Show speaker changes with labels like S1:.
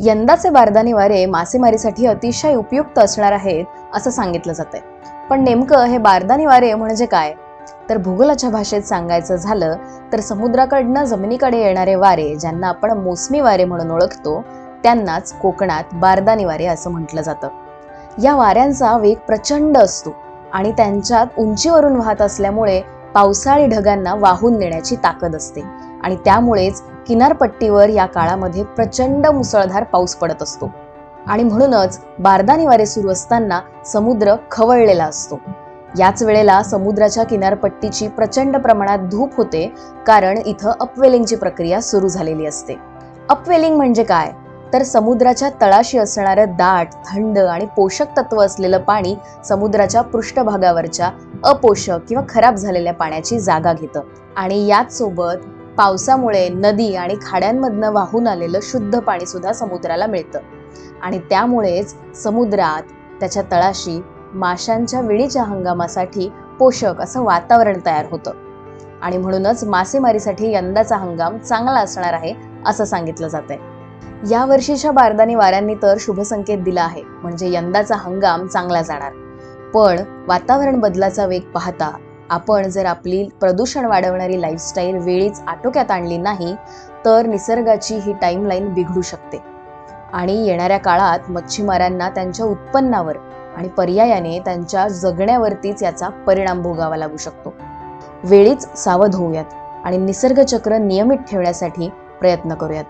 S1: यंदाचे बारदानी वारे मासेमारीसाठी अतिशय उपयुक्त असणार आहेत असं सांगितलं जातंय. पण नेमकं हे बारदानी वारे म्हणजे काय? तर भूगोलाच्या भाषेत सांगायचं झालं तर समुद्राकडनं जमिनीकडे येणारे वारे, ज्यांना आपण मोसमी वारे म्हणून ओळखतो, त्यांनाच कोकणात बारदानी वारे असं म्हटलं जातं. या वाऱ्यांचा वेग प्रचंड असतो आणि त्यांच्यात उंचीवरून वाहत असल्यामुळे पावसाळी ढगांना वाहून नेण्याची ताकद असते आणि त्यामुळेच किनारपट्टीवर या काळामध्ये प्रचंड मुसळधार पाऊस पडत असतो. आणि म्हणूनच बारदानी वारे सुरू असताना समुद्र खवळलेला असतो. याच वेळेला समुद्राच्या किनारपट्टीची प्रचंड प्रमाणात धूप होते, कारण इथं अपवेलिंगची प्रक्रिया सुरू झालेली असते. अपवेलिंग म्हणजे काय? तर समुद्राच्या तळाशी असणारं दाट, थंड आणि पोषक तत्व असलेलं पाणी समुद्राच्या पृष्ठभागावरच्या अपोषक किंवा खराब झालेल्या पाण्याची जागा घेतं आणि याच सोबत पावसामुळे नदी आणि खाड्यांमधनं वाहून आलेलं शुद्ध पाणी सुद्धा समुद्राला मिळतं आणि त्यामुळेच समुद्रात त्याच्या तळाशी माशांच्या विणीच्या हंगामासाठी पोषक असं वातावरण तयार होतं आणि म्हणूनच मासेमारीसाठी यंदाचा हंगाम चांगला असणार आहे असं सांगितलं जातंय. या वर्षीच्या बारदानी वाऱ्यांनी तर शुभ संकेत दिला आहे, म्हणजे यंदाचा हंगाम चांगला जाणार. पण वातावरण बदलाचा वेग पाहता आपण जर आपली प्रदूषण वाढवणारी लाईफस्टाईल वेळीच आटोक्यात आणली नाही तर निसर्गाची ही टाईमलाईन बिघडू शकते आणि येणाऱ्या काळात मच्छीमारांना त्यांच्या उत्पन्नावर आणि पर्यायाने त्यांच्या जगण्यावरतीच याचा परिणाम भोगावा लागू शकतो. वेळीच सावध होऊयात आणि निसर्ग चक्र नियमित ठेवण्यासाठी प्रयत्न करूयात.